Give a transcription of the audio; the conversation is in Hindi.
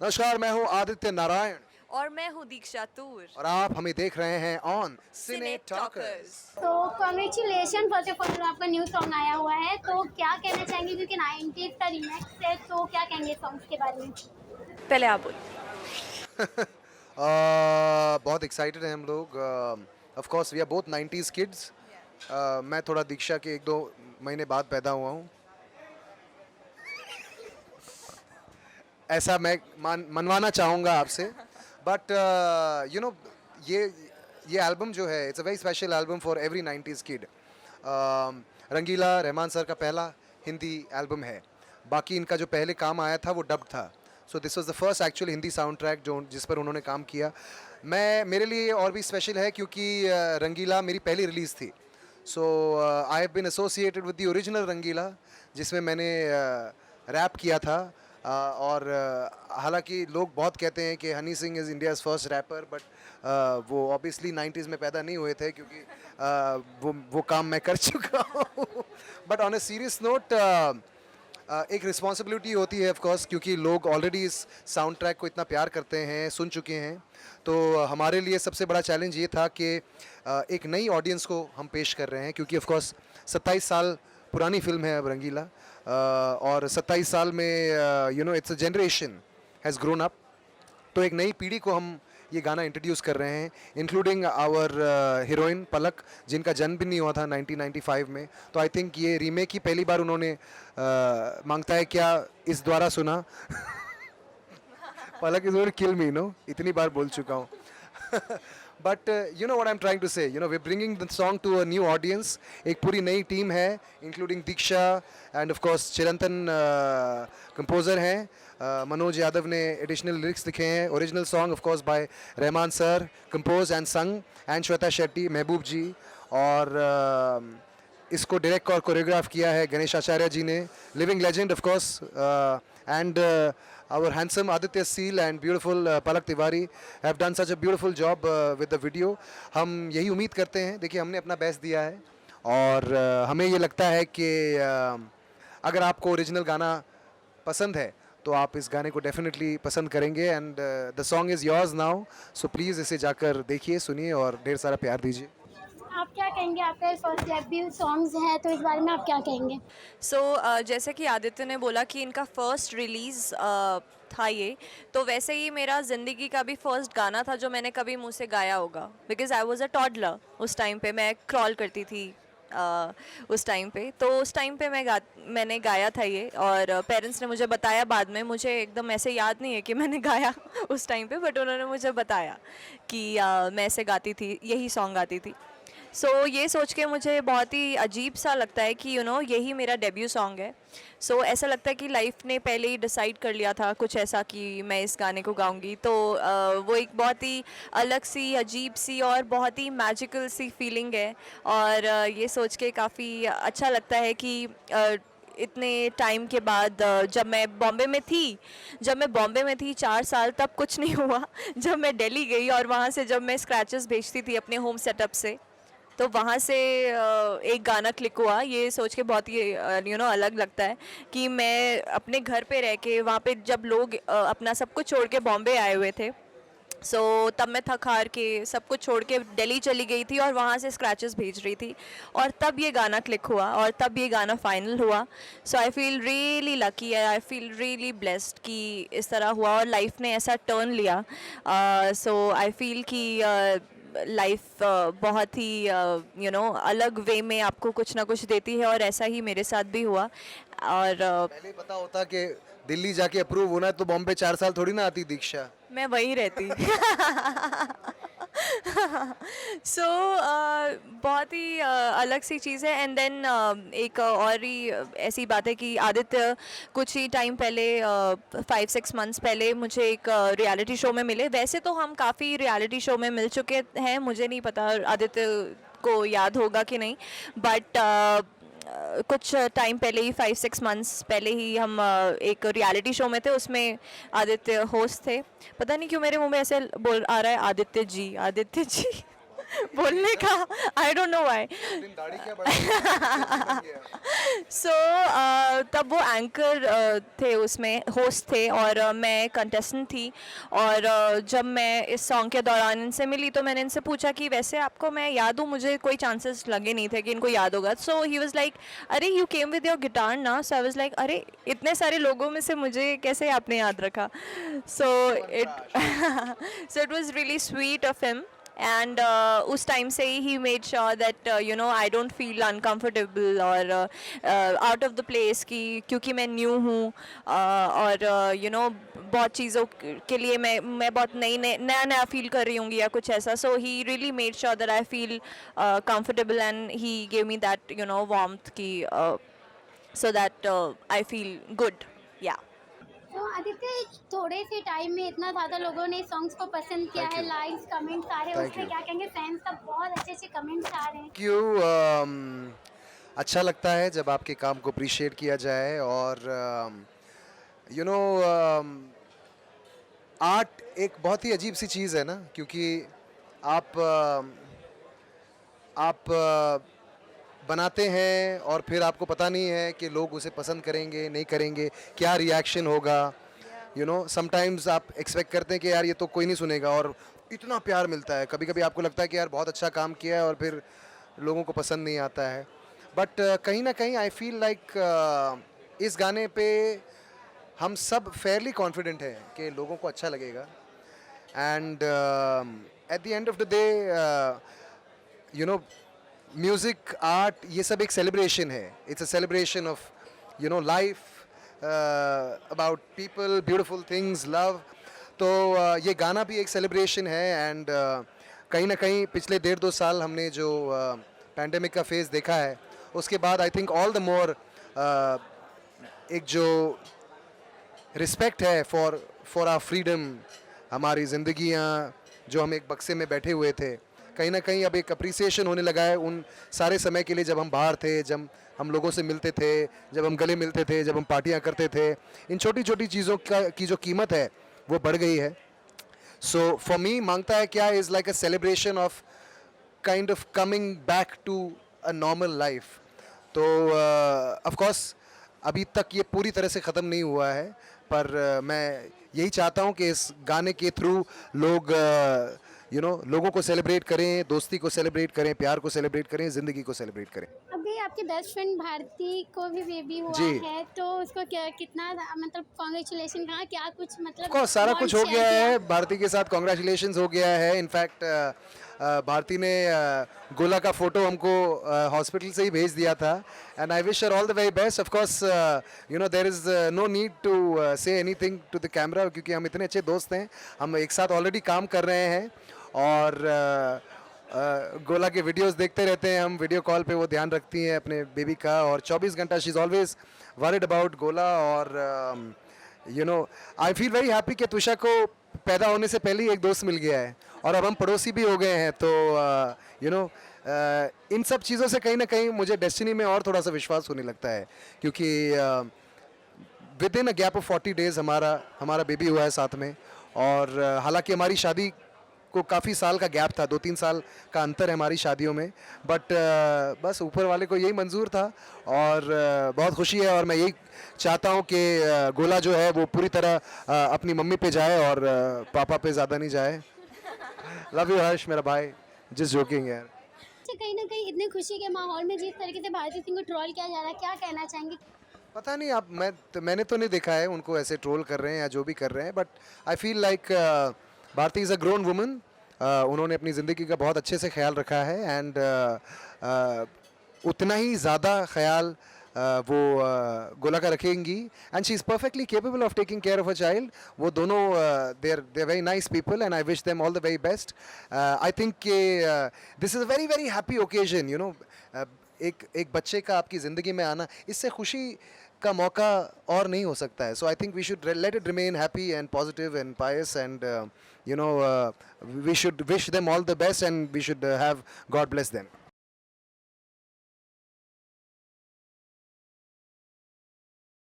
नमस्कार, मैं हूं आदित्य नारायण और मैं हूँ दीक्षा तूर। और आप हमें देख रहे हैं on cine cine talkers. Talkers. तो कॉन्ग्रेचुलेशन फर्स्ट ऑफ ऑल, आपका न्यू सॉन्ग आया हुआ है, तो क्या कहना चाहेंगे क्योंकि 90s का रीमेक्स है, तो क्या कहेंगे सॉन्ग्स के बारे में? पहले आप बोल। बहुत एक्साइटेड हैं हम लोग। Of course we are both 90s kids. मैं थोड़ा दीक्षा के 1-2 महीने बाद पैदा हुआ हूं। ऐसा मैं मनवाना चाहूँगा आपसे। बट यू नो ये ये एल्बम जो है, it's a very special album for every 90s kid. Rangeela Rahman sir का पहला हिंदी एल्बम है। बाकी इनका जो पहले काम आया था वो डब्ड था। So this was the first actual Hindi sound track जो जिस पर उन्होंने काम किया। मेरे लिए और भी स्पेशल है क्योंकि रंगीला मेरी पहली रिलीज़ थी। So I have been associated with the original Rangeela, जिसमें मैंने रैप किया था। और हालांकि लोग बहुत कहते हैं कि Honey Singh is India's first rapper, but वो ऑब्वियसली 90s में पैदा नहीं हुए थे क्योंकि वो काम मैं कर चुका हूँ। But on a serious note, एक रिस्पॉन्सिबिलिटी होती है ऑफ कोर्स, क्योंकि लोग ऑलरेडी इस साउंड ट्रैक को इतना प्यार करते हैं, सुन चुके हैं। तो हमारे लिए सबसे बड़ा चैलेंज ये था कि एक नई ऑडियंस को हम पेश कर रहे हैं, क्योंकि ऑफ कोर्स 27 साल पुरानी फिल्म है अब रंगीला। और 27 साल में it's a generation has grown up. तो एक नई पीढ़ी को हम ये गाना इंट्रोड्यूस कर रहे हैं, इंक्लूडिंग आवर हीरोइन पलक, जिनका जन्म भी नहीं हुआ था 1995 में। तो आई थिंक ये रीमेक ही पहली बार उन्होंने मांगता है क्या इस द्वारा सुना। पलक इज किल मी, नो, इतनी बार बोल चुका हूँ। But you know what I am trying to say, we bringing the song to a new audience. एक पूरी नई टीम है, including Diksha and of course Chirantan composer हैं। मनोज यादव ने एडिशनल लिरिक्स लिखे हैं। Original song of course by Rahman sir, compose and sung and Shweta Shetty, Mehboob ji. और इसको डायरेक्ट और कोरियोग्राफ किया है गणेश आचार्य जी ने, living legend of course. And our handsome Aditya Seal and beautiful Palak Tiwari have done such a beautiful job with the video. हम यही उम्मीद करते हैं, देखिए हमने अपना बेस्ट दिया है और हमें ये लगता है कि अगर आपको ओरिजिनल गाना पसंद है तो आप इस गाने को डेफिनेटली पसंद करेंगे। And the song is yours now, so please इसे जाकर देखिए, सुनिए और ढेर सारा प्यार दीजिए। आप क्या कहेंगे, आपका फर्स्ट डेब्यू सॉन्ग्स है, तो इस बारे में आप क्या कहेंगे? जैसे कि आदित्य ने बोला कि इनका फर्स्ट रिलीज़ था ये, तो वैसे ही मेरा ज़िंदगी का भी फर्स्ट गाना था जो मैंने कभी मुँह से गाया होगा। Because I was a toddler. उस टाइम पे मैं क्रॉल करती थी। उस टाइम पे मैंने गाया था ये, और पेरेंट्स ने मुझे बताया बाद में। मुझे एकदम ऐसे याद नहीं है कि मैंने गाया उस टाइम पे, बट उन्होंने मुझे बताया कि मैं ऐसे गाती थी, यही सॉन्ग गाती थी। ये सोच के मुझे बहुत ही अजीब सा लगता है कि यही मेरा डेब्यू सॉन्ग है। ऐसा लगता है कि लाइफ ने पहले ही डिसाइड कर लिया था कुछ ऐसा कि मैं इस गाने को गाऊंगी। तो वो एक बहुत ही अलग सी, अजीब सी और बहुत ही मैजिकल सी फीलिंग है। और ये सोच के काफ़ी अच्छा लगता है कि इतने टाइम के बाद, जब मैं बॉम्बे में थी 4 साल, तब कुछ नहीं हुआ। जब मैं दिल्ली गई और वहाँ से जब मैं स्क्रैचेस भेजती थी अपने होम सेटअप से, तो वहाँ से एक गाना क्लिक हुआ। ये सोच के बहुत ही अलग लगता है कि मैं अपने घर पे रह के, वहाँ पे जब लोग अपना सब कुछ छोड़ के बॉम्बे आए हुए थे, तब मैं थक हार के सब कुछ छोड़ के दिल्ली चली गई थी और वहाँ से स्क्रैचेस भेज रही थी, और तब ये गाना क्लिक हुआ और तब ये गाना फाइनल हुआ। I feel really lucky, I feel really blessed कि इस तरह हुआ और लाइफ ने ऐसा टर्न लिया। आई फील कि लाइफ बहुत ही अलग वे में आपको कुछ ना कुछ देती है, और ऐसा ही मेरे साथ भी हुआ। और पहले ही पता होता कि दिल्ली जाके अप्रूव होना है तो बॉम्बे 4 साल थोड़ी ना आती दीक्षा। मैं वहीं रहती। बहुत ही अलग सी चीज़ है। एंड देन एक और ही ऐसी बात है कि आदित्य कुछ ही टाइम पहले, 5-6 मंथ्स पहले, मुझे एक रियलिटी शो में मिले। वैसे तो हम काफ़ी रियलिटी शो में मिल चुके हैं, मुझे नहीं पता आदित्य को याद होगा कि नहीं, बट कुछ टाइम पहले ही, 5-6 मंथ्स पहले ही, हम एक रियलिटी शो में थे। उसमें आदित्य होस्ट थे। पता नहीं क्यों मेरे मुंह में ऐसे बोल आ रहा है आदित्य जी, आदित्य जी। बोलने का, आई डोंट नो व्हाई। दाढ़ी क्या बढ़ा? तब वो एंकर थे, उसमें होस्ट थे और मैं कंटेस्टेंट थी। और जब मैं इस सॉन्ग के दौरान इनसे मिली तो मैंने इनसे पूछा कि वैसे आपको मैं याद हूँ, मुझे कोई चांसेस लगे नहीं थे कि इनको याद होगा। सो ही वाज लाइक अरे you came with your guitar ना। सो आई वाज लाइक अरे इतने सारे लोगों में से मुझे कैसे आपने याद रखा। So it was really sweet of him. And उस टाइम से he made sure that you know I don't feel uncomfortable और आउट ऑफ द प्लेस, कि क्योंकि मैं न्यू हूँ और यू नो बहुत चीज़ों के लिए मैं बहुत नया नया फील कर रही हूँ या कुछ ऐसा। So he really made sure that I feel comfortable and he gave me that you know warmth ki so that I feel good. Yeah. तो आदित्य, थोड़े से टाइम में इतना ज़्यादा लोगों ने सॉन्ग्स को पसंद किया Thank है, you. लाइक्स कमेंट्स आ रहे हैं, Thank उसमें you. क्या कहेंगे? फैंस का बहुत अच्छे अच्छे कमेंट्स आ रहे हैं। क्यों अच्छा लगता है जब आपके काम को अप्रिशिएट किया जाए। और यू नो आर्ट एक बहुत ही अजीब सी चीज़ है ना, क्योंकि आप बनाते हैं और फिर आपको पता नहीं है कि लोग उसे पसंद करेंगे नहीं करेंगे, क्या रिएक्शन होगा। यू नो समटाइम्स आप एक्सपेक्ट करते हैं कि यार ये तो कोई नहीं सुनेगा, और इतना प्यार मिलता है। कभी कभी आपको लगता है कि यार बहुत अच्छा काम किया है और फिर लोगों को पसंद नहीं आता है। बट कहीं ना कहीं आई फील लाइक इस गाने पे हम सब फेयरली कॉन्फिडेंट हैं कि लोगों को अच्छा लगेगा। And at the end of the day you know music, art, ये सब एक सेलिब्रेशन है। It's a celebration of you know life, about people, beautiful things, love. तो ये गाना भी एक सेलिब्रेशन है। एंड कहीं ना कहीं पिछले 1.5-2 साल हमने जो पैंडेमिक का फेज़ देखा है, उसके बाद I think all the more एक जो रिस्पेक्ट है फॉर आवर फ्रीडम, हमारी ज़िंदगियाँ जो हम एक बक्से में बैठे हुए थे, कहीं ना कहीं अब एक अप्रिसिएशन होने लगा है उन सारे समय के लिए जब हम बाहर थे, जब हम लोगों से मिलते थे, जब हम गले मिलते थे, जब हम पार्टियां करते थे। इन छोटी छोटी चीज़ों की जो कीमत है वो बढ़ गई है। सो फॉर मी मांगता है क्या is like a celebration of kind of coming back to a normal life. तो ऑफ कोर्स अभी तक ये पूरी तरह से ख़त्म नहीं हुआ है, पर मैं यही चाहता हूँ कि इस गाने के थ्रू लोग यू नो लोगों को सेलिब्रेट करें, दोस्ती को सेलिब्रेट करें, प्यार को सेलिब्रेट करें, ज़िंदगी को सेलिब्रेट करें। अभी आपके बेस्ट फ्रेंड भारती को भी बेबी हुआ जी। है, तो उसको क्या कितना मतलब कॉन्ग्रेचुलेशन कहा, क्या कुछ मतलब ऑफकोर्स सारा bond कुछ हो share गया किया? है, भारती के साथ कॉन्ग्रेचुलेशंस हो गया है। इनफैक्ट भारती ने गोला का फ़ोटो हमको हॉस्पिटल से ही भेज दिया था। And I wish her all the very best. Of course you know there is no need to say anything to the camera, क्योंकि हम इतने अच्छे दोस्त हैं, हम एक साथ ऑलरेडी काम कर रहे हैं और गोला के वीडियोस देखते रहते हैं हम। वीडियो कॉल पे वो ध्यान रखती हैं अपने बेबी का, और 24 घंटा she is always worried about गोला। और you know I feel very happy कि तुषा को पैदा होने से पहले ही एक दोस्त मिल गया है और अब हम पड़ोसी भी हो गए हैं। तो यू नो इन सब चीज़ों से कहीं ना कहीं मुझे डेस्टिनी में और थोड़ा सा विश्वास होने लगता है, क्योंकि with in a gap of 40 days हमारा बेबी हुआ है साथ में। और हालांकि हमारी शादी को काफ़ी साल का गैप था, 2-3 साल का अंतर है हमारी शादियों में, बट बस ऊपर वाले को यही मंजूर था और बहुत खुशी है। और मैं यही चाहता हूँ कि गोला जो है वो पूरी तरह अपनी मम्मी पे जाए और पापा पे ज़्यादा नहीं जाए। लव यू हर्ष मेरा भाई, जस्ट जोकिंग यार। अच्छा, कहीं ना कहीं इतने खुशी के माहौल में जिस तरीके से भारती सिंह को ट्रोल किया जा रहा है, क्या कहना चाहेंगे? पता नहीं, आप मैंने तो नहीं देखा है उनको ऐसे ट्रोल कर रहे हैं या जो भी कर रहे हैं, but I feel like Bharti is a grown woman. उन्होंने अपनी ज़िंदगी का बहुत अच्छे से ख्याल रखा है। एंड उतना ही ज़्यादा ख्याल वो गोला का रखेंगी। And she is perfectly capable of taking care of a child. वो दोनों they are very nice people and I wish them all the very best. I think कि this is a very very happy occasion. You know एक बच्चे का आपकी ज़िंदगी में आना, इससे खुशी का मौका और नहीं हो सकता है। So I think we should let it remain happy and positive and pious and you know we should wish them all the best and we should have God bless them.